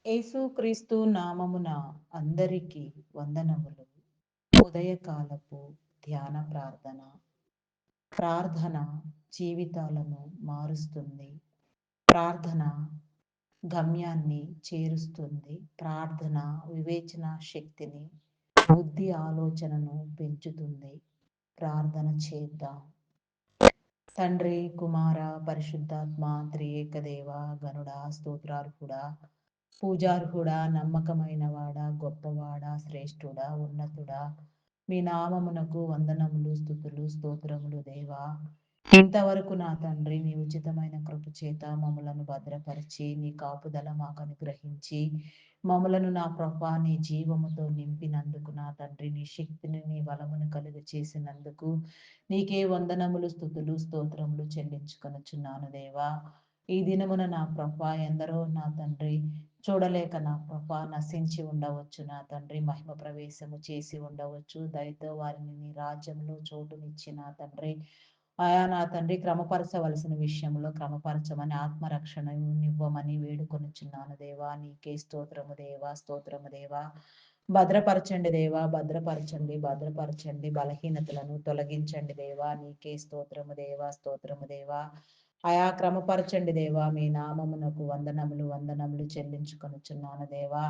యేసుక్రీస్తు నామమున అందరికీ వందనములు. ఉదయకాలపు ధ్యాన ప్రార్థన. ప్రార్థన జీవితాలను మారుస్తుంది. ప్రార్థన గమ్యాన్ని చేరుస్తుంది. ప్రార్థన వివేచన శక్తిని, బుద్ధి ఆలోచనను పెంచుతుంది. ప్రార్థన చేద్దాం. తండ్రి, కుమార, పరిశుద్ధాత్మ, త్రియేక దేవ, గనుడా, స్తోత్రార్హుడా, పూజార్హుడా, నమ్మకమైన వాడా, గొప్పవాడా, శ్రేష్ఠుడా, ఉన్నతుడా, మీ నామమునకు వందనములు, స్తుతులు, స్తోత్రములు దేవా. ఇంతవరకు నా తండ్రి నీ ఉచితమైన కృప చేత మమ్మలను భద్రపరిచి నీ కాపుదల మాకు అనుగ్రహించి మమ్మలను నా ప్రభా నీ జీవముతో నింపినందుకు నా తండ్రి నీ శక్తిని నీ బలమును కలుగ చేసినందుకు నీకే వందనములు, స్తుతులు, స్తోత్రములు చెల్లించుకొనుచున్నాను దేవా. ఈ దినమున నా ప్రభా ఎందరో నా తండ్రి చూడలేక నా ప్రభా నశించి ఉండవచ్చు నా తండ్రి, మహిమ ప్రవేశము చేసి ఉండవచ్చు. దయతో వారిని నీ రాజ్యంలో చోటునిచ్చి నా తండ్రి ఆయా నా తండ్రి క్రమపరచవలసిన విషయంలో క్రమపరచమని, ఆత్మరక్షణ ఇవ్వమని వేడుకొనుచున్నాను దేవా. నీకే స్తోత్రము దేవా, స్తోత్రము దేవా. భద్రపరచండి దేవా, భద్రపరచండి, భద్రపరచండి. బలహీనతలను తొలగించండి దేవా. నీకే స్తోత్రము దేవా, స్తోత్రము దేవా. ఆయా క్రమపరచండి దేవా. మీ నామమునకు వందనములు, వందనములు చెల్లించుకొనుచున్నాను దేవా.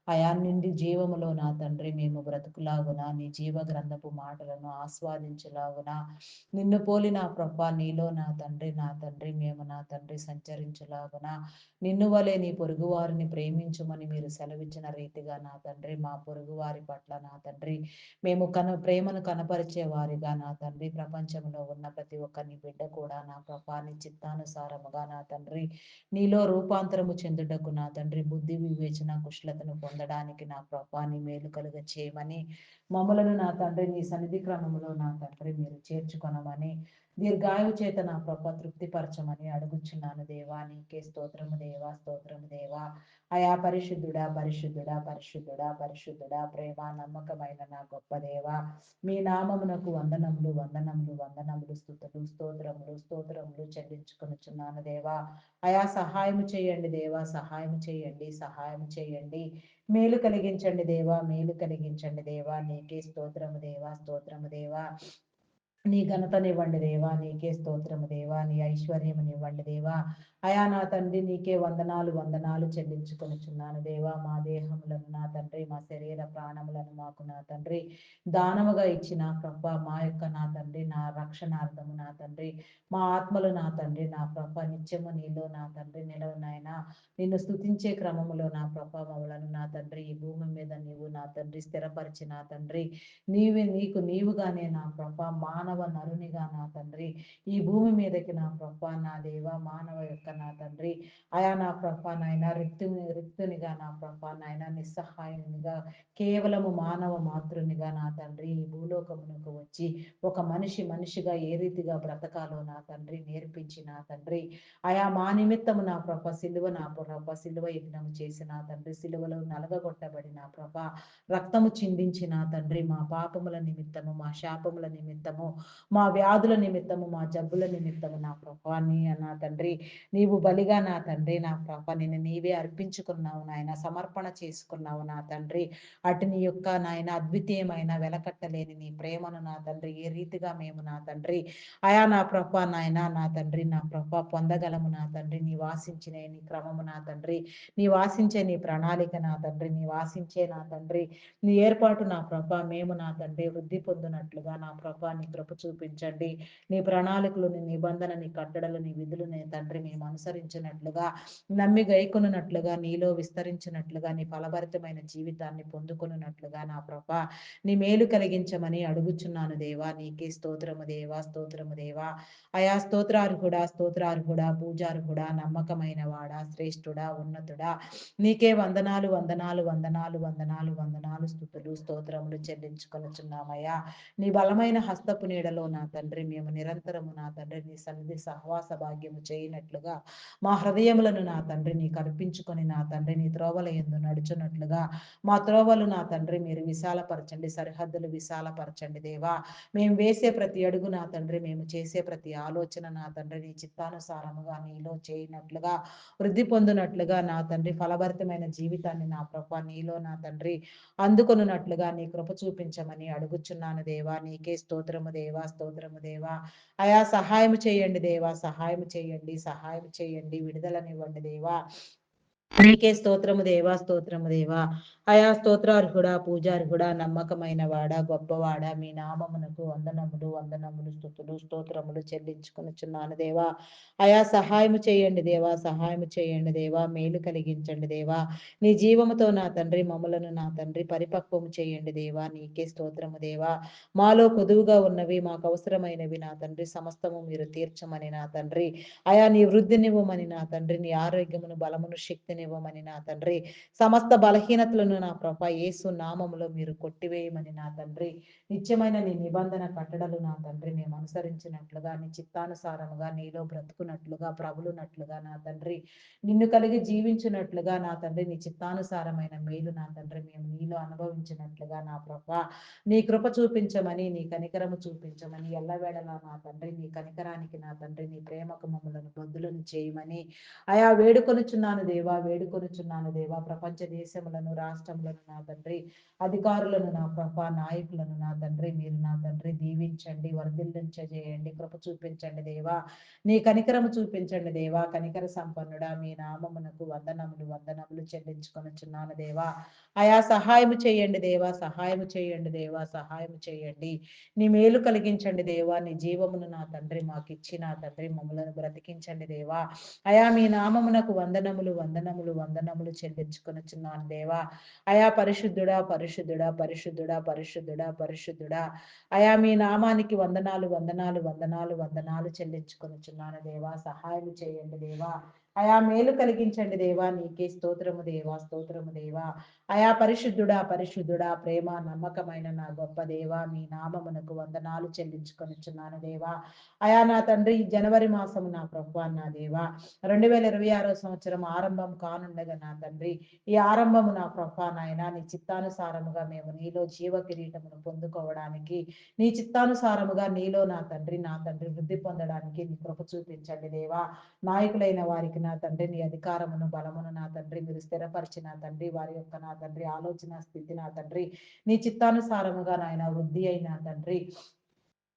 అయా నిండి జీవములో నా తండ్రి మేము బ్రతుకులాగున నీ జీవ గ్రంథపు మాటలను ఆస్వాదించులాగున నిన్ను పోలి నా ప్రభా నీలో నా తండ్రి మేము నా తండ్రి సంచరించులాగున నిన్ను వలె నీ పొరుగువారిని ప్రేమించుమని మీరు సెలవిచ్చిన రీతిగా నా తండ్రి మా పొరుగువారి పట్ల నా తండ్రి మేము ప్రేమను కనపరిచే వారిగా నా తండ్రి ప్రపంచంలో ఉన్న ప్రతి ఒక్క నీ బిడ్డ కూడా నా ప్రభా నీ చిత్తానుసారముగా నా తండ్రి నీలో రూపాంతరము చెందుటకు నా తండ్రి బుద్ధి వివేచన కుశలతను పొందడానికి నా ప్రభా నీ మేలు కలుగ చేయమని మమ్మలను నా తండ్రి నీ సన్నిధి క్రమములో నా తండ్రి మీరు చేర్చుకొనమని దీర్ఘాయువు చేత నా ప్రభ తృప్తిపరచమని అడుగుచున్నాను దేవా. నీకే స్తోత్రము దేవా, స్తోత్రము దేవా. అయా పరిశుద్ధుడా, పరిశుద్ధుడా, పరిశుద్ధుడా, పరిశుద్ధుడా, ప్రేమ నమ్మకమైన నా గొప్ప దేవా. మీ నామమునకు వందనములు, వందనములు, వందనములు, స్తుతులు, స్తోత్రములు, స్తోత్రములు చెల్లించుకొనుచున్నాను దేవా. అయా సహాయం చేయండి దేవా, సహాయం చేయండి, సహాయం చేయండి. మేలు కలిగించండి దేవా, మేలు కలిగించండి దేవా. నీకే స్తోత్రము దేవా, స్తోత్రము దేవా. నీ ఘనతనివ్వండి దేవా, నీకే స్తోత్రము దేవా. నీ ఐశ్వర్యమునివ్వండి దేవా. అయా నా తండ్రి నీకే వందనాలు, వందనాలు చెల్లించుకొనుచున్నాను దేవా. మా దేహములను నా తండ్రి మా శరీర ప్రాణములను మాకు నా తండ్రి దానముగా ఇచ్చిన ప్రభ మా యొక్క నా తండ్రి నా రక్షణార్థము నా తండ్రి మా ఆత్మలు నా తండ్రి నా ప్రభ నిత్యము నీలో నా తండ్రి నిలవనైనా నిన్ను స్తుతించే క్రమములో నా ప్రభావములను నా తండ్రి ఈ భూమి మీద నీవు నా తండ్రి స్థిరపరిచి నా తండ్రి నీవుగానే నా ప్రభ మానవ నరునిగా నా తండ్రి ఈ భూమి మీదకి నా ప్రభ నా దేవ మానవ యొక్క నా తండ్రి అయా నా ప్రభ నాయన రిక్తునిగా నా ప్రభ నాయన నిస్సహాయునిగా కేవలము మానవ మాతృనిగా నా తండ్రి ఈ భూలోకమునకు వచ్చి ఒక మనిషిగా ఏ రీతిగా బ్రతకాలో నా తండ్రి నేర్పించి నా తండ్రి అయా మా నిమిత్తము నా ప్రభ సిలువ యజ్ఞము చేసి నా తండ్రి సిలువలో నలగగొట్టబడి నా ప్రభ రక్తము చిందించి నా తండ్రి మా పాపముల నిమిత్తము మా శాపముల నిమిత్తము మా వ్యాధుల నిమిత్తము మా జబ్బుల నిమిత్తము నా ప్రభాని నా తండ్రి నీవు బలిగా నా తండ్రి నా ప్రభ నిన్ను నీవే అర్పించుకున్నావు నాయన, సమర్పణ చేసుకున్నావు నా తండ్రి. అటు నీ యొక్క నాయన అద్వితీయమైన వెలకట్టలేని నీ ప్రేమను నా తండ్రి ఏ రీతిగా మేము నా తండ్రి అయా నా ప్రభ నాయన నా తండ్రి నా ప్రభ పొందగలము నా తండ్రి నీ వాసించిన నీ క్రమము నా తండ్రి నీ వాసించే నీ ప్రణాళిక నా తండ్రి నీ వాసించే నా తండ్రి నీ ఏర్పాటు నా ప్రభ మేము నా తండ్రి వృద్ధి పొందినట్లుగా నా ప్రభ నీ కృప చూపించండి. నీ ప్రణాళికలు నీ నిబంధన నీ కట్టడలు నీ విధులు నీ తండ్రి మేము అనుసరించినట్లుగా నమ్మి గైకొనున్నట్లుగా నీలో విస్తరించినట్లుగా నీ ఫలభరితమైన జీవితాన్ని పొందుకొనున్నట్లుగా నా ప్రభ నీ మేలు కలిగించమని అడుగుచున్నాను దేవా. నీకే స్తోత్రము దేవా, స్తోత్రము దేవా. అయా స్తోత్రార్హుడా, పూజార్హుడా, నమ్మకమైన వాడా, శ్రేష్ఠుడా, ఉన్నతుడా, నీకే వందనాలు, వందనాలు, వందనాలు, వందనాలు, వందనాలు, స్తుతులు, స్తోత్రములు చెల్లించుకొనుచున్నామయ్యా. నీ బలమైన హస్తపు నీడలో నా తండ్రి మేము నిరంతరము నా తండ్రి నీ సన్నిధి సహవాస భాగ్యము చేయనట్లుగా మా హృదయములను నా తండ్రి నీకు అర్పించుకొని నా తండ్రి నీ త్రోవల యందు నడుచున్నట్లుగా మా త్రోవలు నా తండ్రి మీరు విశాలపరచండి, సరిహద్దులు విశాలపరచండి దేవా. మేము వేసే ప్రతి అడుగు నా తండ్రి, మేము చేసే ప్రతి ఆలోచన నా తండ్రి నీ చిత్తానుసారముగా నీలో చేయనట్లుగా, వృద్ధి పొందినట్లుగా నా తండ్రి ఫలభరితమైన జీవితాన్ని నా ప్రభ నీలో నా తండ్రి అందుకొనున్నట్లుగా నీ కృప చూపించమని అడుగుచున్నాను దేవా. నీకే స్తోత్రము దేవా, స్తోత్రము దేవా. అయా సహాయం చేయండి దేవా, సహాయం చేయండి, సహాయం చేయండి, విడుదలనివ్వండి దేవా. నీకే స్తోత్రము దేవా, స్తోత్రము దేవా. అయా స్తోత్రార్హుడా, పూజార్హుడా, నమ్మకమైన వాడా, గొప్పవాడా, మీ నామమునకు వందనములు, వందనములు, స్తుతులు, స్తోత్రములు చెల్లించుకొనుచున్నాను దేవా. అయా సహాయము చేయండి దేవా, సహాయము చేయండి దేవా, మేలు కలిగించండి దేవా. నీ జీవముతో నా తండ్రి మమ్మలను నా తండ్రి పరిపక్వము చేయండి దేవా. నీకే స్తోత్రము దేవా. మాలో కొదువుగా ఉన్నవి, మాకు అవసరమైనవి నా తండ్రి సమస్తము మీరు తీర్చమని నా తండ్రి, అయా నీ వృద్ధినివ్వమని నా తండ్రి, నీ ఆరోగ్యమును, బలమును, శక్తినివ్వమని నా తండ్రి, సమస్త బలహీనతలను నా ప్రభ యేసు నామములో మీరు కొట్టివేయమని నా తండ్రి, నిత్యమైన నీ నిబంధన కట్టడలు నా తండ్రి మేము అనుసరించినట్లుగా, నీ చిత్తానుసారముగా నీలో బ్రతుకున్నట్లుగా, ప్రభులున్నట్లుగా నా తండ్రి, నిన్ను కలిగి జీవించినట్లుగా నా తండ్రి, నీ చిత్తానుసారమైన మేలు నా తండ్రి మేము నీలో అనుభవించినట్లుగా నా ప్రభ నీ కృప చూపించమని, నీ కనికరము చూపించమని, ఎల్లవేళలా నా తండ్రి నీ కనికరానికి నా తండ్రి నీ ప్రేమకు మమ్మలను బొద్దులను చేయమని అయా వేడుకొనుచున్నాను దేవా, వేడుకొనుచున్నాను దేవా. ప్రపంచ దేశములను, రాష్ట్రములను నా తండ్రి, అధికారులను నా ప్రభ, నాయకులను నా తండ్రి మీరు నా తండ్రి దీవించండి, వర్ధిల్లించజేయండి, కృప చూపించండి దేవా. నీ కనికరము చూపించండి దేవా. కనికర సంపన్నుడా, మీ నామమునకు వందనములు, వందనములు చెల్లించుకొనుచున్నాను దేవా. అయా సహాయము చేయండి దేవా, సహాయము చేయండి దేవా, సహాయము చేయండి. నీ మేలు కలిగించండి దేవా. నీ జీవమును నా తండ్రి మాకిచ్చి నా తండ్రి మమ్మలను బ్రతికించండి దేవా. అయా మీ నామమునకు వందనములు, వందనములు, వందనములు చెల్లించుకొనుచున్నాను దేవా. అయా పరిశుద్ధుడా, పరిశుద్ధుడా, పరిశుద్ధుడా, పరిశుద్ధుడా, పరిశుద్ధుడా. అయా మీ నామానికి వందనాలు, వందనాలు, వందనాలు, వందనాలు చెల్లించుకొనుచున్నాను దేవా. సహాయం చేయండి దేవా. అయా మేలు కలిగించండి దేవా. నీకే స్తోత్రము దేవా, స్తోత్రము దేవా. అయా పరిశుద్ధుడా, పరిశుద్ధుడా, ప్రేమ నమ్మకమైన నా గొప్ప దేవా, మీ నామమునకు వందనాలు చెల్లించుకొనుచున్నాను దేవా. అయా నా తండ్రి ఈ జనవరి మాసము నా ప్రభు నా దేవా 2026 సంవత్సరం ఆరంభం కానుండగా నా తండ్రి, ఈ ఆరంభము నా ప్రభా నాయన నీ చిత్తానుసారముగా మేము నీలో జీవ కిరీటమును పొందుకోవడానికి, నీ చిత్తానుసారముగా నీలో నా తండ్రి వృద్ధి పొందడానికి నీ కృప చూపించండి దేవా. నాయకులైన వారికి నా తండ్రి నీ అధికారమును, బలమును నా తండ్రి మీరు స్థిరపరిచిన తండ్రి వారి యొక్క నా తండ్రి ఆలోచన స్థితి నా తండ్రి నీ చిత్తానుసారముగా నాయన వృద్ధి అయిన తండ్రి,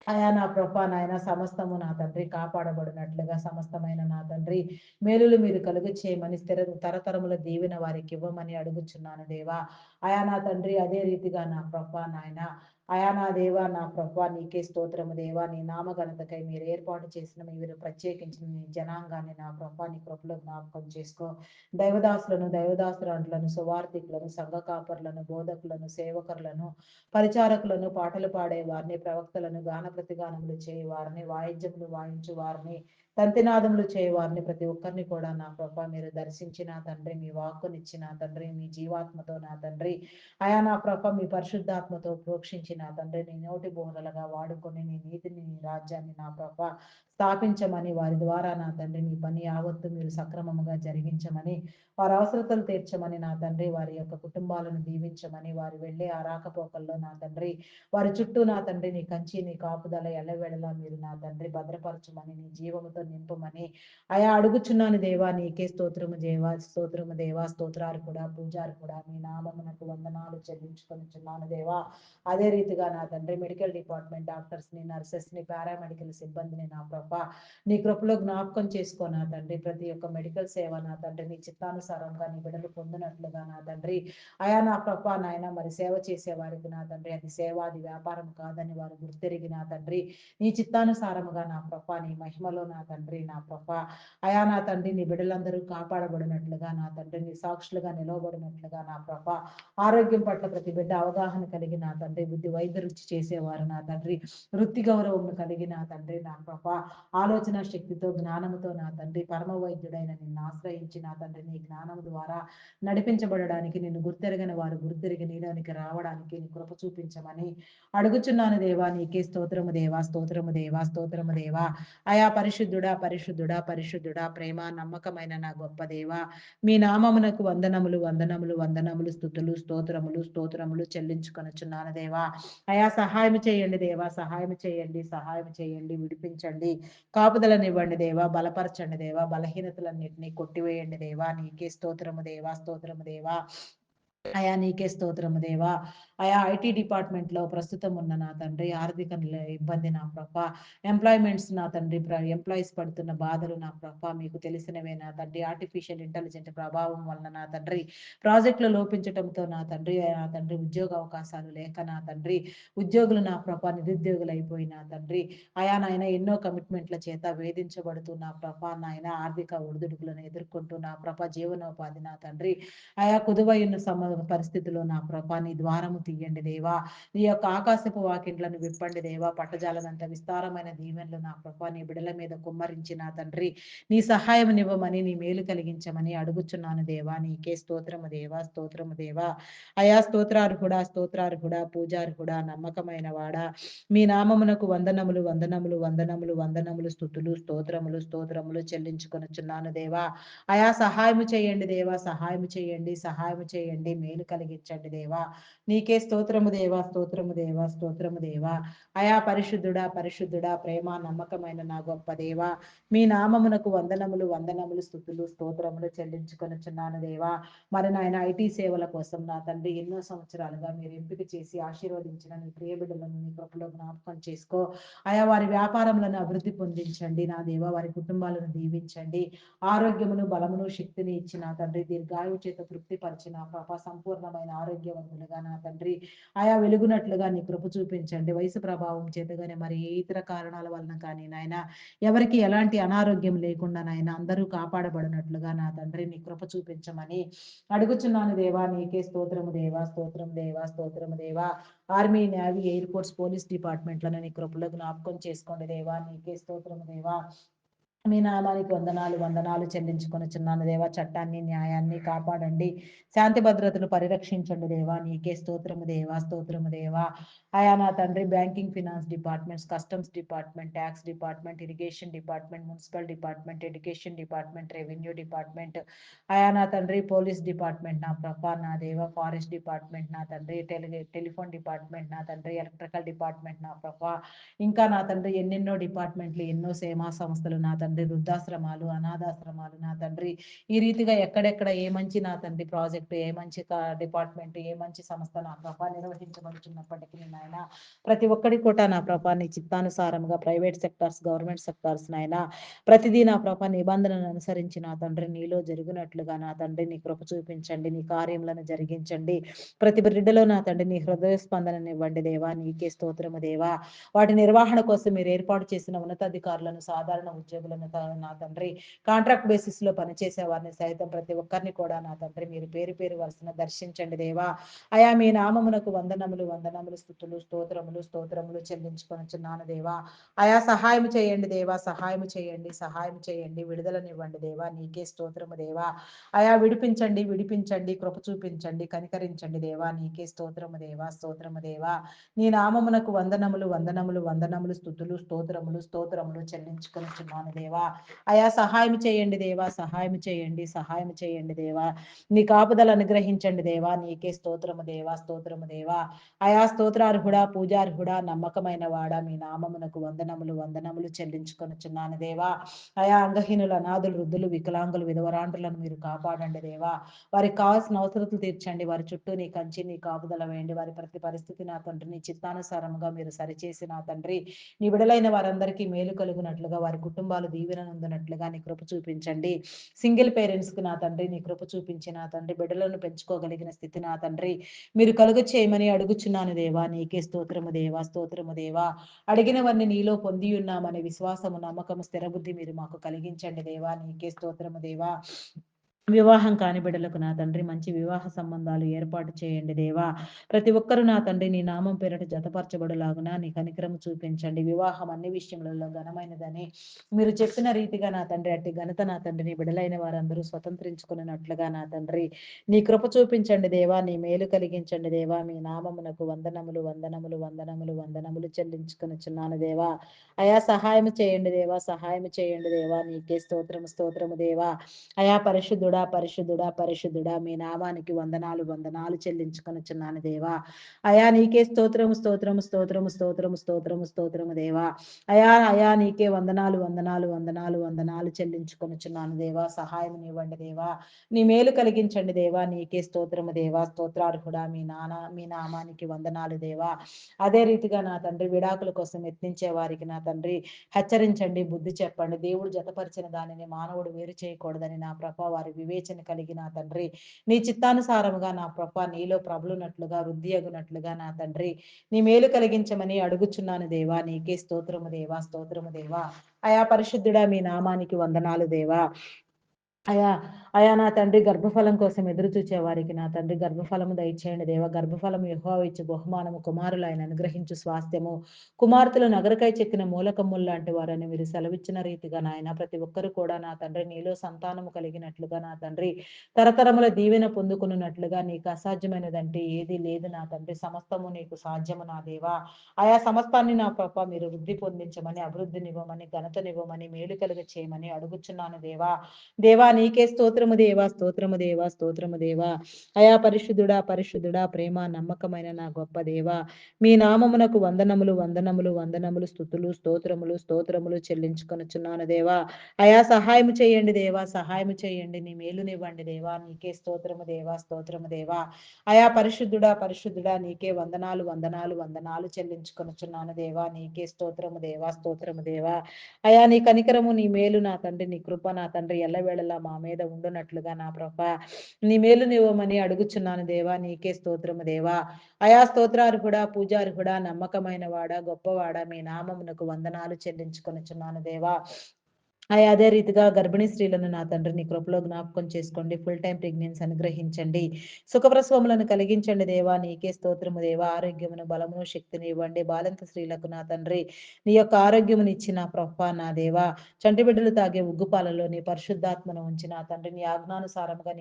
అయా నా ప్రభా నాయన సమస్తము నా తండ్రి కాపాడబడినట్లుగా సమస్తమైన నా తండ్రి మేలులు మీరు కలుగు చేయమని తరతరముల దీవెన వారికి ఇవ్వమని అడుగుచున్నాను దేవా. అయా నా తండ్రి అదే రీతిగా నా ప్రభా నాయన, అయా నా దేవా నా ప్రభా నీకే స్తోత్రము దేవా. నీ నామ ఘనతకై మీరు ఏర్పాటు చేసిన మీరు ప్రత్యేకించిన నీ జనాంగాన్ని నా ప్రభా నీ కృపలో జ్ఞాపకం చేసుకో. దైవదాసులను, దైవదాసురాండ్లను, సువార్థికులను, సంఘ కాపర్లను, బోధకులను, సేవకులను, పరిచారకులను, పాటలు పాడే వారిని, ప్రవక్తలను, గాన ప్రతిగానములు చేయ వారిని, వాయిద్యములు వాయించు వారిని, తంతినాదములు చేయవారిని ప్రతి ఒక్కరిని కూడా నా ప్రభ మీరు దర్శించిన తండ్రి, మీ వాక్కునిచ్చిన తండ్రి, మీ జీవాత్మతో నా తండ్రి, అయా నా ప్రభ మీ పరిశుద్ధాత్మతో ప్రోక్షించిన తండ్రి నీ నోటి బోధలుగా వాడుకొని నీ నీతిని, నీ రాజ్యాన్ని నా ప్రభ స్థాపించమని, వారి ద్వారా నా తండ్రి మీ పని యావత్తు మీరు సక్రమముగా జరిగించమని, వారి అవసరతలు తీర్చమని నా తండ్రి, వారి యొక్క కుటుంబాలను దీవించమని, వారు వెళ్ళే ఆ రాకపోకల్లో నా తండ్రి వారి చుట్టూ నా తండ్రి నీ కంచి, నీ కాపుదల ఎల్లవేళలా మీరు నా తండ్రి భద్రపరచమని, నీ జీవముతో నింపమని అయా అడుగుచున్నాను దేవా. నీకే స్తోత్రము దేవా, స్తోత్రము దేవా. స్తోత్రాలు కూడా, పూజారు కూడా మీ నామమునకు వందనాలు చెల్లించుకొనిచున్నాను దేవా. అదే రీతిగా నా తండ్రి మెడికల్ డిపార్ట్మెంట్ డాక్టర్స్ని, నర్సెస్ని, పారామెడికల్ సిబ్బందిని నా ప్రభ నీ కృపలో జ్ఞాపకం చేసుకో నా తండ్రి. ప్రతి ఒక్క మెడికల్ సేవ నా తండ్రి నీ చిత్తానుసారంగా నీ బిడ్డలు పొందినట్లుగా నా తండ్రి, అయా నా ప్రభ నాయన మరి సేవ చేసే వారికి నా తండ్రి అది సేవ, అది వ్యాపారం కాదని వారు గుర్తెరిగి నా తండ్రి నీ చిత్తానుసారముగా నా ప్రభ నీ మహిమలో నా తండ్రి నా ప్రభ అయా నా తండ్రి నీ బిడ్డలందరూ కాపాడబడినట్లుగా నా తండ్రి నీ సాక్షులుగా నిలవబడినట్లుగా నా ప్రభ ఆరోగ్యం పట్ల ప్రతి బిడ్డ అవగాహన కలిగి నా తండ్రి బుద్ధి వైద్య రుచి చేసేవారు నా తండ్రి వృత్తి గౌరవం కలిగి నా తండ్రి నా ప్రభ ఆలోచన శక్తితో, జ్ఞానముతో నా తండ్రి పరమ వైద్యుడైన నిన్ను ఆశ్రయించి నా తండ్రి నీ జ్ఞానం ద్వారా నడిపించబడడానికి, నిన్ను గుర్తెరగని వారు గుర్తెరిగి నీలోనికి రావడానికి నీ కృప చూపించమని అడుగుచున్నాను దేవా. నీకే స్తోత్రము దేవా, స్తోత్రము దేవా, స్తోత్రము దేవా. అయా పరిశుద్ధుడా పరిశుద్ధుడా, పరిశుద్ధుడా, ప్రేమ నమ్మకమైన నా గొప్ప దేవా! మీ నామమునకు వందనములు, వందనములు, వందనములు, స్తుతులు, స్తోత్రములు, స్తోత్రములు చెల్లించుకొనుచున్నాను దేవా! అయా సహాయం చేయండి దేవా! సహాయం చేయండి, సహాయం చేయండి, విడిపించండి, కాపుదలనివ్వండి దేవా! బలపరచండి దేవా! బలహీనతలన్నిటిని కొట్టివేయండి దేవా! నీకే స్తోత్రము దేవా! స్తోత్రము దేవా! అయా నీకే స్తోత్రము దేవా! అయా ఐటీ డిపార్ట్‌మెంట్‌లో ప్రస్తుతం ఉన్న నా తండ్రి ఆర్థిక ఇబ్బంది నా ప్రభా! ఎంప్లాయ్‌మెంట్స్ నా తండ్రి ఎంప్లాయీస్ పడుతున్న బాధలు నా ప్రభా! మీకు తెలిసినవే నా తండ్రి. ఆర్టిఫిషియల్ ఇంటెలిజెంట్ ప్రభావం వలన నా తండ్రి ప్రాజెక్ట్‌లు లోపించటంతో నా తండ్రి ఉద్యోగ అవకాశాలు లేక నా తండ్రి ఉద్యోగులు నా ప్రభా నిరుద్యోగులైపోయి నా తండ్రి అయా నాయన ఎన్నో కమిట్మెంట్‌ల చేత వేధించబడుతూ నా ప్రభా నాయన ఆర్థిక ఒడిదుడుకులను ఎదుర్కొంటూ నా ప్రభా జీవనోపాధి నా తండ్రి అయా కుదువైన పరిస్థితిలో నా ప్రభా నీ ద్వారము తీయండి దేవా! నీ యొక్క ఆకాశపు వాకిట్లను విప్పండి దేవా! పట్టజాలనంత విస్తారమైన దీవెనలు నా ప్రభా నీ బిడల మీద కుమ్మరించి నా తండ్రి నీ సహాయమునివ్వమని, నీ మేలు కలిగించమని అడుగుచున్నాను దేవా! నీకే స్తోత్రము దేవా! స్తోత్రము దేవా! అయా స్తోత్రార్హుడా, స్తోత్రార్హుడా, పూజార్హుడా, నమ్మకమైన వాడా, మీ నామమునకు వందనములు, వందనములు, వందనములు, వందనములు, స్తుతులు, స్తోత్రములు, స్తోత్రములు చెల్లించుకొనుచున్నాను దేవా! అయా సహాయము చేయండి దేవా! సహాయము చేయండి, సహాయము చేయండి, మేలు కలిగించండి దేవా! నీకే స్తోత్రము దేవా! స్తోత్రము దేవా! స్తోత్రము దేవా! అయా పరిశుద్ధుడా, పరిశుద్ధుడా, ప్రేమ నమ్మకమైన నా గొప్ప దేవా! మీ నామమునకు వందనములు, వందనములు, స్తుతులు, స్తోత్రములు చెల్లించుకొనుచున్నాను దేవా! మరి నాయన ఐటీ సేవల కోసం నా తండ్రి ఎన్నో సంవత్సరాలుగా మీరు ఎంపిక చేసి ఆశీర్వదించిన నీ ప్రియ బిడ్డలను నీ కృపలో జ్ఞాపకం చేసుకో. అయా వారి వ్యాపారములను అభివృద్ధి పొందించండి నా దేవా! వారి కుటుంబాలను దీవించండి. ఆరోగ్యమును, బలమును, శక్తిని ఇచ్చి నా తండ్రి దీర్ఘాయువు చేత తృప్తిపరిచి నా పాప సంపూర్ణమైన ఆరోగ్యవంతులుగా నా తండ్రి ఆయా వెలుగునట్లుగా నీ కృప చూపించండి. వయసు ప్రభావం చేతగానే మరి ఏ ఇతర కారణాల వలన కానీ నాయన ఎవరికి ఎలాంటి అనారోగ్యం లేకుండా నాయన అందరూ కాపాడబడినట్లుగా నా తండ్రి నీ కృప చూపించమని అడుగుచున్నాను దేవా! నీకే స్తోత్రము దేవా! స్తోత్రము దేవా! స్తోత్రము దేవా! Army, navy, air force, police డిపార్ట్మెంట్‌లను నీ కృపలో జ్ఞాపకం చేసుకోండి దేవా! నీకే స్తోత్రము దేవా! మీ నామానికి వందనాలు, వందనాలు చెల్లించుకొనుచున్నాను దేవా! చట్టాన్ని, న్యాయాన్ని కాపాడండి. శాంతి భద్రతలు పరిరక్షించండి దేవా! నీకే స్తోత్రము దేవా! స్తోత్రము దేవా! అయా నా తండ్రి banking, finance departments, customs department, tax department, irrigation department, municipal department, education department, revenue department, అయా నా తండ్రి పోలీస్ డిపార్ట్మెంట్ నా ప్రభా నా దేవ, ఫారెస్ట్ డిపార్ట్మెంట్ నా తండ్రి, టెలిఫోన్ డిపార్ట్మెంట్ నా తండ్రి, ఎలక్ట్రికల్ డిపార్ట్మెంట్ నా ప్రభా ఇంకా నా తండ్రి ఎన్నెన్నో డిపార్ట్మెంట్లు, ఎన్నో సేవా సంస్థలు నా తండ్రి, వృద్ధాశ్రమాలు, అనాథాశ్రమాలు నా తండ్రి, ఈ రీతిగా ఎక్కడెక్కడ ఏ మంచి నా తండ్రి ప్రాజెక్టు, ఏ మంచి డిపార్ట్మెంట్, ఏ మంచి సంస్థ నా ప్రభా నిర్వహించబడుచున్నప్పటికీ నాయన ప్రతి ఒక్కడి కూడా నా ప్రభా నీ చిత్తానుసారంగా ప్రైవేట్ సెక్టార్స్, గవర్నమెంట్ సెక్టార్స్ నాయన ప్రతిదీ నా ప్రభా నిబంధనలను అనుసరించి నా తండ్రి నీలో జరిగినట్లుగా నా తండ్రి నీ కృప చూపించండి, నీ కార్యములను జరిగించండి. ప్రతి బిడ్డలో నా తండ్రి నీ హృదయ స్పందననివ్వండి దేవా! నీకే స్తోత్రము దేవా! వాటి నిర్వహణ కోసం మీరు ఏర్పాటు చేసిన ఉన్నతాధికారులను, సాధారణ ఉద్యోగులను నా తండ్రి కాంట్రాక్ట్ బేసిస్‌లో పనిచేసే వారిని సైతం ప్రతి ఒక్కరిని కూడా నా తండ్రి మీరు పేరు పేరు వరుసన దర్శించండి దేవా! అయా మీ నామమునకు వందనములు, వందనములు, స్తుతులు, స్తోత్రములు, స్తోత్రములు చెల్లించుకొనుచున్నాను దేవా! అయా సహాయం చేయండి దేవా! సహాయం చేయండి, సహాయం చేయండి, విడుదలనివ్వండి దేవా! నీకే స్తోత్రము దేవా! అయా విడిపించండి, విడిపించండి, కృప చూపించండి, కనికరించండి దేవా! నీకే స్తోత్రము దేవా! స్తోత్రము దేవా! నీ నామమునకు వందనములు, వందనములు, వందనములు, స్తుతులు, స్తోత్రములు, స్తోత్రములు చెల్లించుకొనుచున్నాను దేవా! అయా సహాయం చేయండి దేవా! సహాయం చేయండి, సహాయం చేయండి దేవా! నీ కాపుదల అనుగ్రహించండి దేవా! నీకే స్తోత్రము దేవా! స్తోత్రము దేవా! అయా స్తోత్రార్హుడా, పూజార్హుడా, నమ్మకమైన వాడా, మీ నామమునకు వందనములు, వందనములు చెల్లించుకొనుచున్నాను దేవా! అయా అంగహీనులు, అనాథులు, వృద్ధులు, వికలాంగులు, విధవరాండ్రులను మీరు కాపాడండి దేవా! వారికి కావాల్సిన అవసరతలు తీర్చండి. వారి చుట్టూ నీ కంచి, నీ కాపుదల వేయండి. వారి ప్రతి పరిస్థితి నా తండ్రి నీ చిత్తానుసారంగా మీరు సరిచేసి నా తండ్రి నీ విడలైన వారందరికీ మేలు కలుగునట్లుగా, వారి కుటుంబాలు దీవెన నొందినట్లుగా నీ కృప చూపించండి. సింగిల్ పేరెంట్స్‌కి నా తండ్రి నీ కృప చూపించి నా తండ్రి బిడ్డలను పెంచుకోగలిగిన స్థితి నా తండ్రి మీరు కలుగ చేయమని అడుగుచున్నాను దేవా! నీకే స్తోత్రము దేవా! స్తోత్రము దేవా! అడిగినవన్నీ నీలో పొంది ఉన్నామనే విశ్వాసము, నమ్మకము, స్థిరబుద్ధి మీరు మాకు కలిగించండి దేవా! నీకే స్తోత్రము దేవా! వివాహం కాని బిడ్డలకు నా తండ్రి మంచి వివాహ సంబంధాలు ఏర్పాటు చేయండి దేవా. ప్రతి ఒక్కరు నా తండ్రి నీ నామం పేరిట జతపరచబడులాగున నీ కనికరము చూపించండి. వివాహం అన్ని విషయములలో ఘనమైనదని మీరు చెప్పిన రీతిగా నా తండ్రి అట్టి ఘనత నా తండ్రి నీ బిడ్డలైన వారందరూ స్వతంత్రించుకున్నట్లుగా నా తండ్రి నీ కృప చూపించండి దేవా. నీ మేలు కలిగించండి దేవా. మీ నామమునకు వందనములు, వందనములు, వందనములు, వందనములు చెల్లించుకొనుచున్నాను దేవా. అయా సహాయం చేయండి దేవా, సహాయం చేయండి దేవా. నీకే స్తోత్రము, స్తోత్రము దేవా. అయా పరిశుద్ధుడా, పరిశుద్ధుడా, పరిశుద్ధుడా, మీ నామానికి వందనాలు, వందనాలు చెల్లించుకొనుచున్నాను దేవా. అయా నీకే స్తోత్రము, స్తోత్రము, స్తోత్రము, స్తోత్రము, స్తోత్రము, స్తోత్రము దేవా. అయా నీకే వందనాలు, వందనాలు, వందనాలు, వందనాలు చెల్లించుకొనుచున్నాను దేవా. సహాయం ఇవ్వండి దేవా. నీ మేలు కలిగించండి దేవా. నీకే స్తోత్రము దేవా. స్తోత్రార్హుడా, మీ నామానికి వందనాలు దేవా. అదే రీతిగా నా తండ్రి విడాకుల కోసం యత్నించే వారికి నా తండ్రి హెచ్చరించండి, బుద్ధి చెప్పండి. దేవుడు జతపరిచిన దానిని మానవుడు వేరు చేయకూడదని నా ప్రభ వారి వివేచన కలిగి నా తండ్రి నీ చిత్తానుసారముగా నా ప్రభ నీలో ప్రబలునట్లుగా వృద్ధి అగునట్లుగా నా తండ్రి నీ మేలు కలిగించమని అడుగుచున్నాను దేవా. నీకే స్తోత్రము దేవా, స్తోత్రము దేవా. అయా పరిశుద్ధుడా, మీ నామానికి వందనాలు దేవా. అయా అయా నా తండ్రి గర్భఫలం కోసం ఎదురు చూచే వారికి నా తండ్రి గర్భఫలము దయచేయండి దేవ. గర్భఫలం యెహోవా ఇచ్చు బహుమానము, కుమారులు ఆయన అనుగ్రహించు స్వాస్థ్యము. కుమార్తెలు నగరకై చెక్కిన మూలకమ్ములు లాంటి వారని మీరు సెలవిచ్చిన రీతిగా నాయన ప్రతి ఒక్కరు కూడా నా తండ్రి నీలో సంతానము కలిగినట్లుగా నా తండ్రి తరతరముల దీవెన పొందుకున్నట్లుగా నీకు అసాధ్యమైనదంటే ఏది లేదు నా తండ్రి. సమస్తము నీకు సాధ్యము నా దేవా. ఆయా సమస్తాన్ని నా ప్రభ మీరు వృద్ధి పొందించమని, అభివృద్ధినివ్వమని, ఘనతనివ్వమని, మేలు కలుగ చేయమని అడుగుచున్నాను దేవా. దేవా నీకే స్తోత్రము దేవా, స్తోత్రము దేవా, స్తోత్రము దేవా. అయా పరిశుద్ధుడా, పరిశుద్ధుడా, ప్రేమ నమ్మకమైన నా గొప్ప దేవా. మీ నామమునకు వందనములు, వందనములు, వందనములు, స్తుతులు, స్తోత్రములు, స్తోత్రములు చెల్లించుకొనుచున్నాను దేవా. అయా సహాయం చేయండి దేవా, సహాయం చేయండి. నీ మేలునివ్వండి దేవా. నీకే స్తోత్రము దేవా, స్తోత్రము దేవా. అయా పరిశుద్ధుడా, పరిశుద్ధుడా, నీకే వందనాలు, వందనాలు, వందనాలు చెల్లించుకొనుచున్నాను దేవా. నీకే స్తోత్రము దేవా, స్తోత్రము దేవా. అయా నీ కనికరము, నీ మేలు నా తండ్రి, నీ కృప నా తండ్రి ఎల్లవేళలా మా మీద ఉండునట్లుగా నా ప్రభ నీ మేలునివ్వమని అడుగుచున్నాను దేవా. నీకే స్తోత్రము దేవా. అయా స్తోత్రార్హుడా, పూజార్హుడా, నమ్మకమైన వాడా, గొప్పవాడా, మీ నామమునకు వందనాలు చెల్లించుకొనుచున్నాను దేవా. అదే రీతిగా గర్భిణీ స్త్రీలను నా తండ్రి నీ కృపలో జ్ఞాపకం చేసుకోండి. ఫుల్ టైమ్ ప్రెగ్నెన్సీ అనుగ్రహించండి. సుఖప్రసవములను కలిగించండి దేవా. నీకే స్తోత్రము దేవా. ఆరోగ్యమును, బలమును, శక్తిని ఇవ్వండి. బాలింత స్త్రీలకు నా తండ్రి నీ యొక్క ఆరోగ్యమునిచ్చి నా ప్రభ నా దేవా. చంటి బిడ్డలు తాగే ఉగ్గుపాలలో నీ పరిశుద్ధాత్మను ఉంచి నా తండ్రి నీ ఆజ్ఞానుసారముగా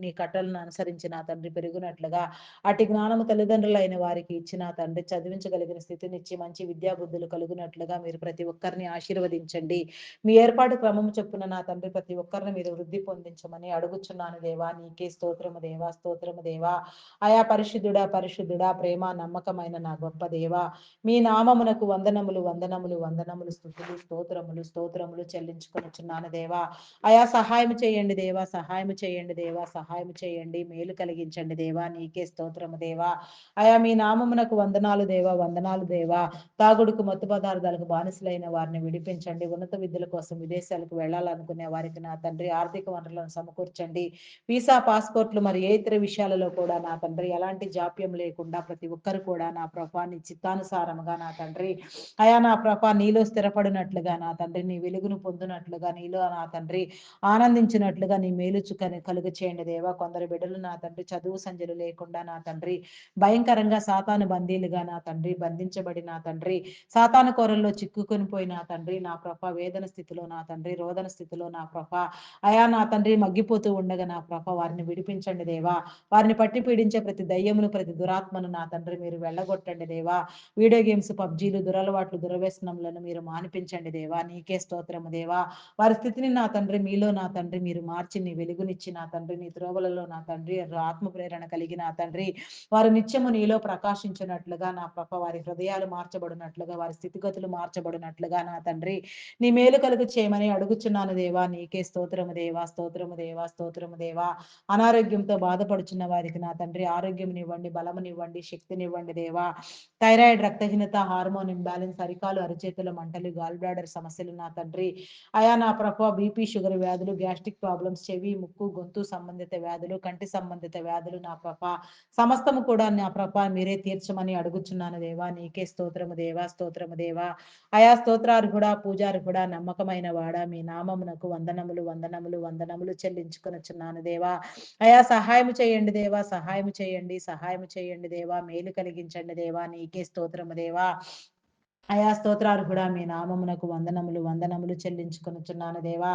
నీ కట్టలను అనుసరించి నా తండ్రి పెరుగునట్లుగా అటు జ్ఞానము తల్లిదండ్రులైన వారికి ఇచ్చి నా తండ్రి చదివించగలిగిన స్థితినిచ్చి మంచి విద్యాబుద్ధులు కలుగునట్లుగా మీరు ప్రతి ఒక్కరిని ఆశీర్వదించండి. మీ ఏర్పాటు క్రమము చొప్పున నా తండ్రి ప్రతి ఒక్కరిని మీరు వృద్ధి పొందించమని అడుగుచున్నాను దేవా. నీకే స్తోత్రము దేవా, స్తోత్రము దేవా. అయా పరిశుద్ధుడా, పరిశుద్ధుడా, ప్రేమ నమ్మకమైన నా గొప్ప దేవా. మీ నామమునకు వందనములు, వందనములు, వందనములు, స్తుతులు, స్తోత్రములు, స్తోత్రములు చెల్లించుకొనుచున్నాను దేవా. అయా సహాయం చేయండి దేవా, సహాయం చేయండి దేవా, సహాయం చేయండి. మేలు కలిగించండి దేవా. నీకే స్తోత్రము దేవా. అయా మీ నామమునకు వందనాలు దేవా, వందనాలు దేవా. తాగుడుకు, మత్తు పదార్థాలకు బానిసలైన వారిని విడిపించండి. ఉన్నత విద్యల కోసం విదేశాలకు వెళ్ళాలనుకునే వారికి నా తండ్రి ఆర్థిక వనరులను సమకూర్చండి. వీసా, పాస్‌పోర్ట్‌లు మరి ఏ ఇతర విషయాలలో కూడా నా తండ్రి ఎలాంటి జాప్యం లేకుండా ప్రతి ఒక్కరు కూడా నా ప్రభా నీ చిత్తానుసారముగా నా తండ్రి అయా నా ప్రభా నీలో స్థిరపడినట్లుగా నా తండ్రి నీ వెలుగును పొందునట్లుగా నీలో నా తండ్రి ఆనందించినట్లుగా నీ మేలు కలుగ చేయండి దేవా. కొందరు బిడ్డలు నా తండ్రి చదువు సంధ్యలు లేకుండా నా తండ్రి భయంకరంగా సాతాను బందీలుగా నా తండ్రి బంధించబడి నా తండ్రి సాతాను కోరల్లో చిక్కుకొని పోయి నా తండ్రి నా ప్రభ వేదన స్థితిలో నా తండ్రి రోదన స్థితిలో నా ప్రభ అయా నా తండ్రి మగ్గిపోతూ ఉండగా నా ప్రభ వారిని విడిపించండి దేవా. వారిని పట్టి పీడించే ప్రతి దయ్యమును, ప్రతి దురాత్మను నా తండ్రి మీరు వెళ్ళగొట్టండి దేవా. వీడియో గేమ్స్, పబ్జీలు, దురలవాట్లు, దురవ్యసనములను మీరు మానిపించండి దేవా. నీకే స్తోత్రము దేవా. వారి స్థితిని నా తండ్రి మీలో నా తండ్రి మీరు మార్చి నీ వెలుగునిచ్చి నా తండ్రి నీ త్రోవలలో నా తండ్రి ఆత్మ ప్రేరణ కలిగి నా తండ్రి వారు నిత్యము నీలో ప్రకాశించినట్లుగా నా ప్రభ వారి హృదయాలు మార్చబడినట్లుగా వారి స్థితిగతులు మార్చబడినట్లుగా నా తండ్రి నీ మేలు కలుగు చేయమని అడుగుచున్నాను దేవా. నీకే స్తోత్రము దేవా, స్తోత్రము దేవా, స్తోత్రము దేవా. అనారోగ్యంతో బాధపడుచున్న వారికి నా తండ్రి ఆరోగ్యమునివ్వండి, బలమునివ్వండి, శక్తినివ్వండి దేవా. థైరాయిడ్, రక్తహీనత, హార్మోన్ ఇంబాలెన్స్, అరికాలు, అరిచేతుల మంటలు, గాల్ బ్లాడర్ సమస్యలు నా తండ్రి అయా నా ప్రభ బీపీ, షుగర్ వ్యాధులు, గ్యాస్ట్రిక్ ప్రాబ్లమ్స్, చెవి, ముక్కు, గొంతు సంబంధిత వ్యాధులు, కంటి సంబంధిత వ్యాధులు నా ప్రభ సమస్తము కూడా నా ప్రభ మీరే తీర్చమని అడుగుచున్నాను దేవా. నీకే స్తోత్రము దేవా, స్తోత్రము దేవా. అయా స్తోత్రార్హుడా, పూజార్హుడా, నమ్మక నమ్మకమైన వాడా మీ నామమునకు వందనములు వందనములు వందనములు చెల్లించుకొనుచున్నాను దేవా. అయా సహాయం చేయండి దేవా, సహాయం చేయండి, సహాయం చేయండి దేవా, మేలు కలిగించండి దేవా, నీకే స్తోత్రము దేవా. అయా స్తోత్రార్హుడా మీ నామమునకు వందనములు వందనములు చెల్లించుకొనుచున్నాను దేవా.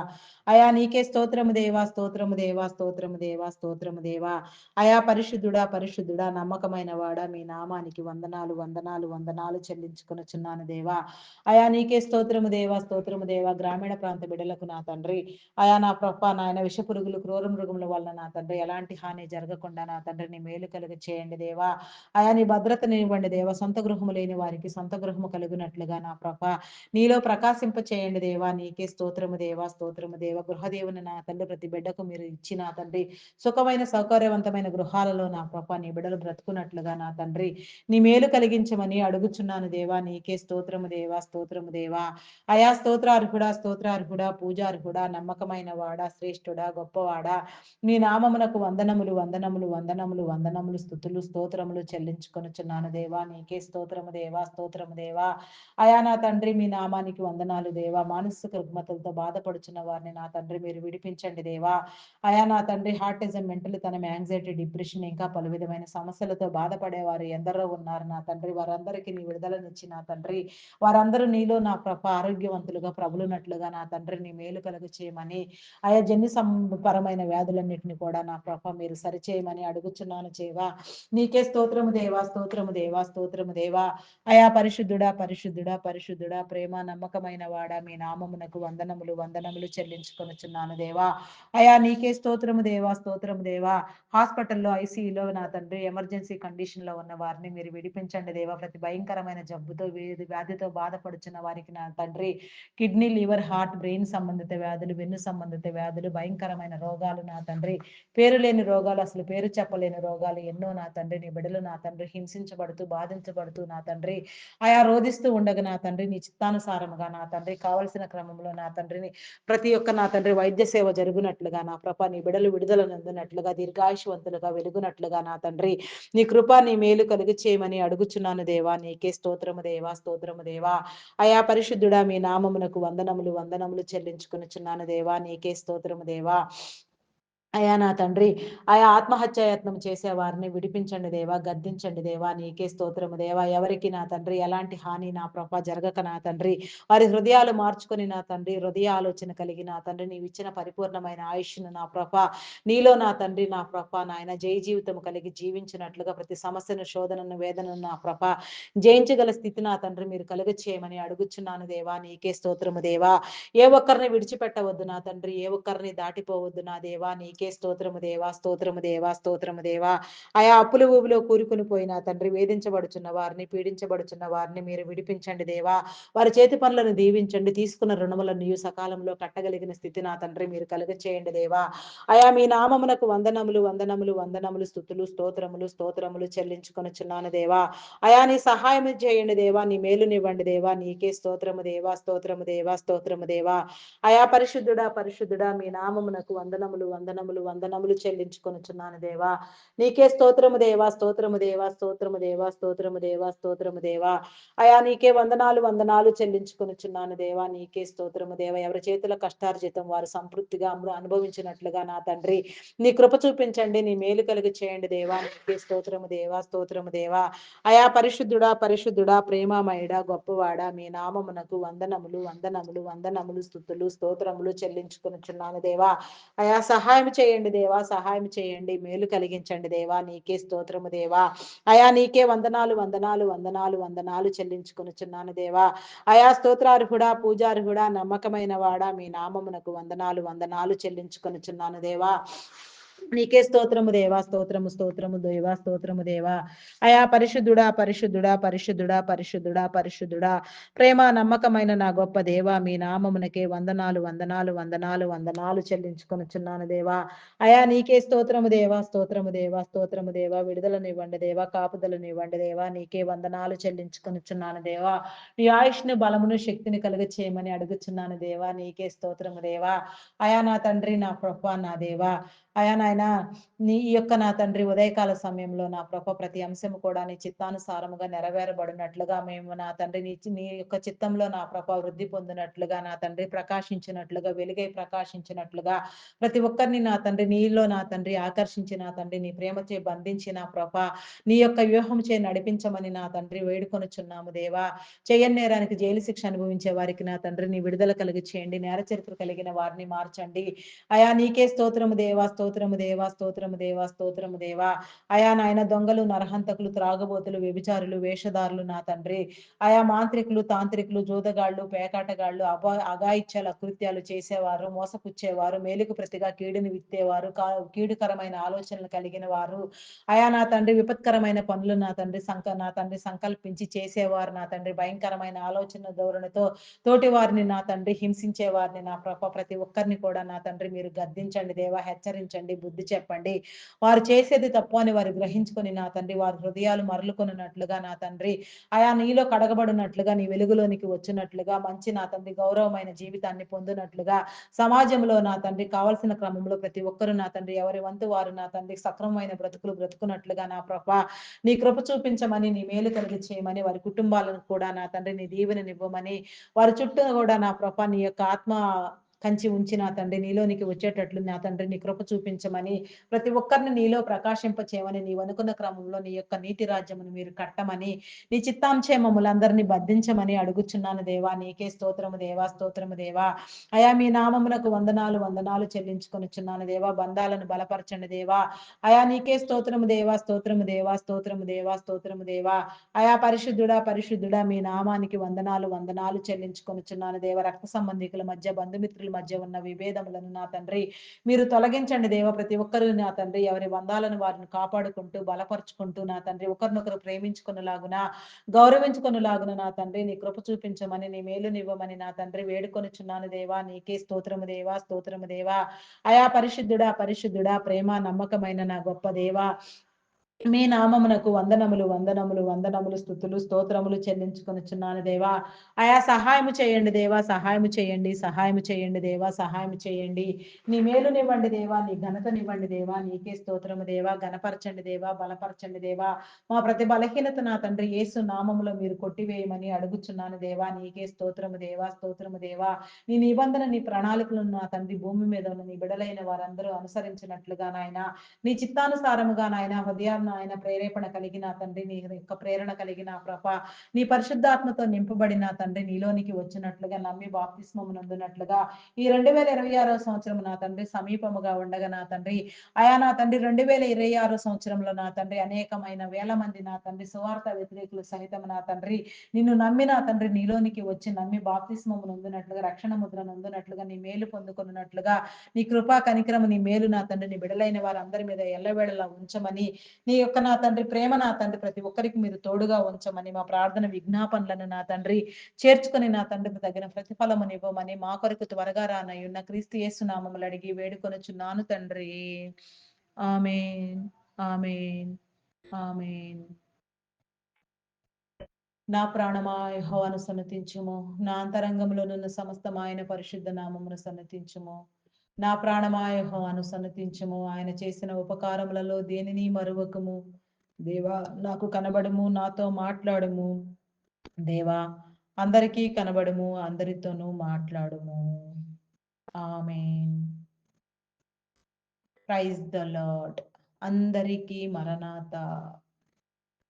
అయా నీకే స్తోత్రము దేవా, స్తోత్రము దేవా, స్తోత్రము దేవా, స్తోత్రము దేవా. అయా పరిశుద్ధుడా పరిశుద్ధుడా నమ్మకమైన వాడా మీ నామానికి వందనాలు వందనాలు వందనాలు చెల్లించుకొనుచున్నాను దేవా. అయా నీకే స్తోత్రము దేవా, స్తోత్రము దేవా. గ్రామీణ ప్రాంత బిడ్డలకు నా తండ్రి, అయా నా ప్రభ నాయన విష పురుగులు క్రూర మృగముల వల్ల నా తండ్రి ఎలాంటి హాని జరగకుండా నా తండ్రిని మేలు కలుగ చేయండి దేవా. అయా నీ భద్రతనివ్వండి దేవా. సొంత గృహము లేని వారికి సొంత గృహము కలుగునట్లుగా నా ప్రభ నీలో ప్రకాశింప చేయండి దేవా. నీకే స్తోత్రము దేవా, స్తోత్రము దేవ. గృహదేవుని నా తండ్రి ప్రతి బిడ్డకు మీరు ఇచ్చి నా తండ్రి సుఖమైన సౌకర్యవంతమైన గృహాలలో నా ప్రభ నీ బిడ్డలు బ్రతుకున్నట్లుగా నా తండ్రి నీ మేలు కలిగించమని అడుగుచున్నాను దేవా. నీకే స్తోత్రము దేవా, స్తోత్రము దేవా. అయా స్తోత్రార్హుడా, స్తోత్రార్హుడా, పూజార్హుడా, నమ్మకమైన వాడా, శ్రేష్ఠుడా, గొప్పవాడా, నీ నామమునకు వందనములు వందనములు వందనములు వందనములు స్తుతులు స్తోత్రములు చెల్లించుకొనుచున్నాను దేవా. నీకే స్తోత్రము దేవా, స్తోత్రము దేవా. అయా నా తండ్రి మీ నామానికి వందనాలు దేవా. మానసిక రుగ్మతలతో బాధపడుచున్న వారిని నా తండ్రి మీరు విడిపించండి దేవా. అయా నా తండ్రి హార్టిజం, మెంటల్ తనం, యాంగ్జైటీ, డిప్రెషన్ ఇంకా పలు విధమైన సమస్యలతో బాధపడేవారు ఎందరో ఉన్నారు నా తండ్రి. వారందరికీ నీ విడుదలనిచ్చి నా తండ్రి వారందరూ నీలో నా ప్రభ ఆరోగ్యవంతులుగా ప్రబలునట్లుగా నా తండ్రి నీ మేలు కలుగు చేయమని, ఆయా జన్యు పరమైన వ్యాధులన్నిటిని కూడా నా ప్రభ మీరు సరిచేయమని అడుగుచున్నాను చేవా. నీకే స్తోత్రము దేవా, స్తోత్రము దేవా, స్తోత్రము దేవా. అయా పరిశుద్ధుడా పరిశుద్ధుడా పరిశుద్ధుడా, ప్రేమ నమ్మకమైన వాడా మీ నామమునకు వందనములు వందనములు చెల్లించుకొనుచున్నాను దేవా. అయా నీకే స్తోత్రము దేవా, స్తోత్రము దేవా. హాస్పిటల్లో ఐసీయూలో నా తండ్రి ఎమర్జెన్సీ కండిషన్ లో ఉన్న వారిని మీరు విడిపించండి దేవా. ప్రతి భయంకరమైన జబ్బుతో వ్యాధితో బాధపడుచున్న వారికి నా తండ్రి కిడ్నీ, లివర్, హార్ట్, బ్రెయిన్ సంబంధిత వ్యాధులు, వెన్ను సంబంధిత వ్యాధులు, భయంకరమైన రోగాలు నా తండ్రి పేరు లేని రోగాలు, అసలు పేరు చెప్పలేని రోగాలు ఎన్నో నా తండ్రి నీ బిడ్డలు నా తండ్రి హింసించబడుతూ బాధించబడుతూ నా తండ్రి ఆయా రోధిస్తూ ఉండగా నా తండ్రి నీ చిత్తానుసారముగా నా తండ్రి కావలసిన క్రమంలో నా తండ్రిని ప్రతి ఒక్క నా తండ్రి వైద్య సేవ జరుగునట్లుగా నా ప్రభ నీ బిడలు విడుదల నందునట్లుగా దీర్ఘాయుషవంతులుగా వెలుగునట్లుగా నా తండ్రి నీ కృప నీ మేలు కలుగు చేయమని అడుగుచున్నాను దేవా. నీకే స్తోత్రము దేవా, స్తోత్రము దేవా. అయా పరిశుద్ధుడా మీ నామమునకు వందనములు వందనములు చెల్లించుకొనుచున్నాను దేవా. నీకే స్తోత్రము దేవా. అయా నా తండ్రి ఆయా ఆత్మహత్యాయత్నం చేసే వారిని విడిపించండి దేవా, గద్దించండి దేవా. నీకే స్తోత్రము దేవా. ఎవరికి నా తండ్రి ఎలాంటి హాని నా ప్రభ జరగక నా తండ్రి వారి హృదయాలు మార్చుకొని నా తండ్రి హృదయ ఆలోచన కలిగి నా తండ్రి నీవు ఇచ్చిన పరిపూర్ణమైన ఆయుష్ను నా ప్రభ నీలో నా తండ్రి నా ప్రభ నాయన జయ జీవితం కలిగి జీవించినట్లుగా ప్రతి సమస్యను, శోధనను, వేదనను నా ప్రభ జయించగల స్థితి నా తండ్రి మీరు కలుగ చేయమని అడుగుచున్నాను దేవా. నీకే స్తోత్రము దేవా. ఏ ఒక్కరిని విడిచిపెట్టవద్దు నా తండ్రి, ఏ ఒక్కరిని దాటిపోవద్దు నా దేవా. నీకే స్తోత్రము దేవా, స్తోత్రము దేవా, స్తోత్రము దేవా. ఆయా అప్పుల ఊబిలో కూరుకుని పోయిన తండ్రి వేధించబడుచున్న వారిని, పీడించబడుచున్న వారిని మీరు విడిపించండి దేవా. వారి చేతి పనులను దీవించండి. తీసుకున్న రుణములను సకాలంలో కట్టగలిగిన స్థితి నా తండ్రి మీరు కలుగ చేయండి దేవా. అయా మీ నామమునకు వందనములు వందనములు వందనములు స్తుతులు స్తోత్రములు స్తోత్రములు చెల్లించుకొనుచున్నాను దేవా. అయా నీ సహాయం చేయండి దేవా. నీ మేలునివ్వండి దేవా. నీకే స్తోత్రము దేవా, స్తోత్రము దేవా, స్తోత్రము దేవా. అయా పరిశుద్ధుడా పరిశుద్ధుడా మీ నామమునకు వందనములు వందనములు వందనములు చెల్లించుకొనుచున్నాను దేవా. నీకే స్తోత్రము దేవా, స్తోత్రము దేవా, స్తోత్రము దేవా, స్తోత్రము దేవా, స్తోత్రము దేవా. అయా నీకే వందనాలు వందనాలు చెల్లించుకొనుచున్నాను దేవా. నీకే స్తోత్రము దేవా. ఎవరి చేతుల కష్టార్జితం వారు సంతృప్తిగా అనుభవించినట్లుగా నా తండ్రి నీ కృప చూపించండి. నీ మేలు కలిగి చేయండి దేవా. నీకే స్తోత్రము దేవా, స్తోత్రము దేవా. అయా పరిశుద్ధుడా పరిశుద్ధుడా, ప్రేమమయుడా, గొప్పవాడా మీ నామమునకు వందనములు వందనములు వందనములు స్తుతులు స్తోత్రములు చెల్లించుకొనుచున్నాను దేవా. అయా సహాయం చేయండి దేవా, సహాయం చేయండి, మేలు కలిగించండి దేవా. నీకే స్తోత్రము దేవా. అయా నీకే వందనాలు వందనాలు వందనాలు వందనాలు చెల్లించుకొనుచున్నాను దేవా. అయా స్తోత్రార్హుడా, పూజార్హుడా, నమ్మకమైన వాడా మీ నామమునకు వందనాలు వందనాలు చెల్లించుకొనుచున్నాను దేవా. నీకే స్తోత్రము దేవా, స్తోత్రము స్తోత్రము దేవా, స్తోత్రము దేవా. అయా పరిశుద్ధుడా పరిశుద్ధుడా పరిశుద్ధుడా పరిశుద్ధుడా పరిశుద్ధుడా, ప్రేమ నమ్మకమైన నా గొప్ప దేవా మీ నామమునకే వందనాలు వందనాలు వందనాలు వందనాలు చెల్లించుకొనుచున్నాను దేవా. అయా నీకే స్తోత్రము దేవా, స్తోత్రము దేవా, స్తోత్రము దేవా. విడుదలనివ్వండి దేవా, కాపుదలనివ్వండి దేవా. నీకే వందనాలు చెల్లించుకొనుచున్నాను దేవా. నీ ఆయుష్ను బలమును శక్తిని కలుగ చేయమని అడుగుచున్నాను దేవా. నీకే స్తోత్రము దేవా. అయా నా తండ్రి నా ప్రభ నా దేవా. అయా నాయన నీ యొక్క నా తండ్రి ఉదయకాల సమయంలో నా ప్రభ ప్రతి అంశము కూడా నీ చిత్తానుసారముగా నెరవేరబడినట్లుగా మేము నా తండ్రి నీ యొక్క చిత్తంలో నా ప్రభ వృద్ధి పొందినట్లుగా నా తండ్రి ప్రకాశించినట్లుగా వెలుగై ప్రకాశించినట్లుగా ప్రతి ఒక్కరిని నా తండ్రి నీలో నా తండ్రి ఆకర్షించి నా తండ్రి నీ ప్రేమచే బంధించి నా ప్రభ నీ యొక్క వ్యూహం చే నడిపించమని నా తండ్రి వేడుకొనుచున్నాము దేవా. చేయని నేరానికి జైలు శిక్ష అనుభవించే వారికి నా తండ్రి నీ విడుదల కలిగి చేయండి. నేర చరిత్ర కలిగిన వారిని మార్చండి. అయా నీకే స్తోత్రము దేవా, స్తోత్రము దేవా, స్తోత్రము దేవా, స్తోత్రము దేవా. అయా నాయన దొంగలు, నరహంతకులు, త్రాగుబోతులు, వ్యభిచారులు, వేషధారులు నా తండ్రి. ఆయా మాంత్రికులు, తాంత్రికులు, జూదగాళ్ళు, పేకాటగాళ్ళు, అఘాయిత్యాలు, అకృత్యాలు చేసేవారు, మోసపుచ్చేవారు, మేలుకు ప్రతిగా కీడుని విత్తేవారు, కీడుకరమైన ఆలోచనలు కలిగిన వారు, అయా నా తండ్రి విపత్కరమైన పనులు నా తండ్రి సంకల్పించి చేసేవారు నా తండ్రి భయంకరమైన ఆలోచన ధోరణితో తోటి వారిని నా తండ్రి హింసించే వారిని నా ప్రతి ఒక్కరిని కూడా నా తండ్రి మీరు గద్దించండి దేవా, హెచ్చరించండి, బుద్ధి చెప్పండి. వారు చేసేది తప్పు అని వారు గ్రహించుకొని నా తండ్రి వారి హృదయాలు మరలుకొనున్నట్లుగా నా తండ్రి ఆయా నీలో కడగబడినట్లుగా నీ వెలుగులోనికి వచ్చినట్లుగా మంచి నా తండ్రి గౌరవమైన జీవితాన్ని పొందినట్లుగా సమాజంలో నా తండ్రి కావలసిన క్రమంలో ప్రతి ఒక్కరు నా తండ్రి ఎవరి వంతు వారు నా తండ్రి సక్రమమైన బ్రతుకున్నట్లుగా నా ప్రభ నీ కృప చూపించమని, నీ మేలు కలిగి చేయమని, వారి కుటుంబాలను కూడా నా తండ్రి నీ దీవెననివ్వమని, వారి చుట్టూ కూడా నా ప్రభ నీ యొక్క ఆత్మ కంచి ఉంచి నా తండ్రి నీలోనికి వచ్చేటట్లు నా తండ్రి నీ కృప చూపించమని, ప్రతి ఒక్కరిని నీలో ప్రకాశింప చేయమని, నీవు అనుకున్న క్రమంలో నీ యొక్క నీతి రాజ్యమును మీరు కట్టమని, నీ చిత్తాంశే మమ్మలందరినీ బంధించమని అడుగుచున్నాను దేవా. నీకే స్తోత్రము దేవా, స్తోత్రము దేవా. అయా మీ నామమునకు వందనాలు వందనాలు చెల్లించుకొనుచున్నాను దేవా. బంధాలను బలపరచండి దేవా. అయా నీకే స్తోత్రము దేవా, స్తోత్రము దేవా, స్తోత్రము దేవా, స్తోత్రము దేవా. అయా పరిశుద్ధుడా, పరిశుద్ధుడా మీ నామానికి వందనాలు వందనాలు చెల్లించుకొనుచున్నాను దేవ. రక్త సంబంధికుల మధ్య, బంధుమిత్రుల మధ్య ఉన్న విభేదములను నా తండ్రి మీరు తొలగించండి దేవ. ప్రతి ఒక్కరు నా తండ్రి ఎవరి బంధాలను వారిని కాపాడుకుంటూ బలపరుచుకుంటూ నా తండ్రి ఒకరినొకరు ప్రేమించుకునేలాగున, గౌరవించుకునేలాగున నా తండ్రి నీ కృప చూపించమని, నీ మేలునివ్వమని నా తండ్రి వేడుకొనుచున్నాను దేవా. నీకే స్తోత్రము దేవా, స్తోత్రము దేవా. అయా పరిశుద్ధుడా, పరిశుద్ధుడా, ప్రేమ నమ్మకమైన నా గొప్ప దేవా, మీ నామమునకు వందనములు వందనములు వందనములు స్తుతులు స్తోత్రములు చెల్లించుకొనుచున్నాను దేవా. అయా సహాయము చేయండి దేవా, సహాయము చేయండి, సహాయము చేయండి దేవా, సహాయము చేయండి. నీ మేలునివ్వండి దేవా, నీ ఘనతనివ్వండి దేవా. నీకే స్తోత్రము దేవా. ఘనపరచండి దేవా, బలపరచండి దేవా. మా ప్రతి బలహీనత నా తండ్రి యేసు నామములో మీరు కొట్టివేయమని అడుగుచున్నాను దేవా. నీకే స్తోత్రము దేవా, స్తోత్రము దేవా. నీ నిబంధన, నీ ప్రణాళికలను నా తండ్రి భూమి మీద ఉన్న నీ బిడలైన వారందరూ అనుసరించినట్లుగా నాయన నీ చిత్తానుసారముగా నాయన హృదయాన్ని ఆయన ప్రేరేపణ కలిగిన తండ్రి నీ యొక్క ప్రేరణ కలిగిన ప్రభ నీ పరిశుద్ధాత్మతో నింపబడిన తండ్రి నీలోనికి వచ్చినట్లుగా నమ్మి బాప్తిస్మము నందునట్లుగా ఈ 2026 సంవత్సరం నా తండ్రి సమీపముగా ఉండగా నా తండ్రి అయా నా తండ్రి 2026 సంవత్సరంలో నా తండ్రి అనేకమైన వేల మంది నా తండ్రి సువార్త వ్యతిరేకులు సహితం నా తండ్రి నిన్ను నమ్మి నా తండ్రి నీలోనికి వచ్చి నమ్మి బాప్తిస్మము నందునట్లుగా రక్షణ ముద్ర నందునట్లుగా నీ మేలు పొందుకున్నట్లుగా నీ కృపా కనికరము నీ మేలు నా తండ్రి నీ బిడలైన వారందరి మీద ఎల్లవేళలా ఉంచమని, నీ యొక్క నా తండ్రి ప్రేమ నా తండ్రి ప్రతి ఒక్కరికి మీరు తోడుగా ఉంచమని, మా ప్రార్థన విజ్ఞాపనలను నా తండ్రి చేర్చుకొని నా తండ్రికి తగిన ప్రతిఫలమునివ్వమని, మా కొరకు త్వరగా రానయ్యున్న క్రీస్తు యేసు నామములు అడిగి వేడుకొనుచున్నాను తండ్రి. ఆమేన్, ఆమేన్, ఆమేన్. నా ప్రాణమా యెహోవాను సన్నతించుము. నా అంతరంగంలోనున్న సమస్తం ఆయన పరిశుద్ధ నామమును సన్నతించుము. నా ప్రాణమా యెహోవాను సన్నతించుము. ఆయన చేసిన ఉపకారములలో దేనిని మరువకుము. దేవా నాకు కనబడుము, నాతో మాట్లాడుము. దేవా అందరికీ కనబడుము, అందరితోనూ మాట్లాడుము. ఆమేన్. Praise the Lord. అందరికీ మరణాత.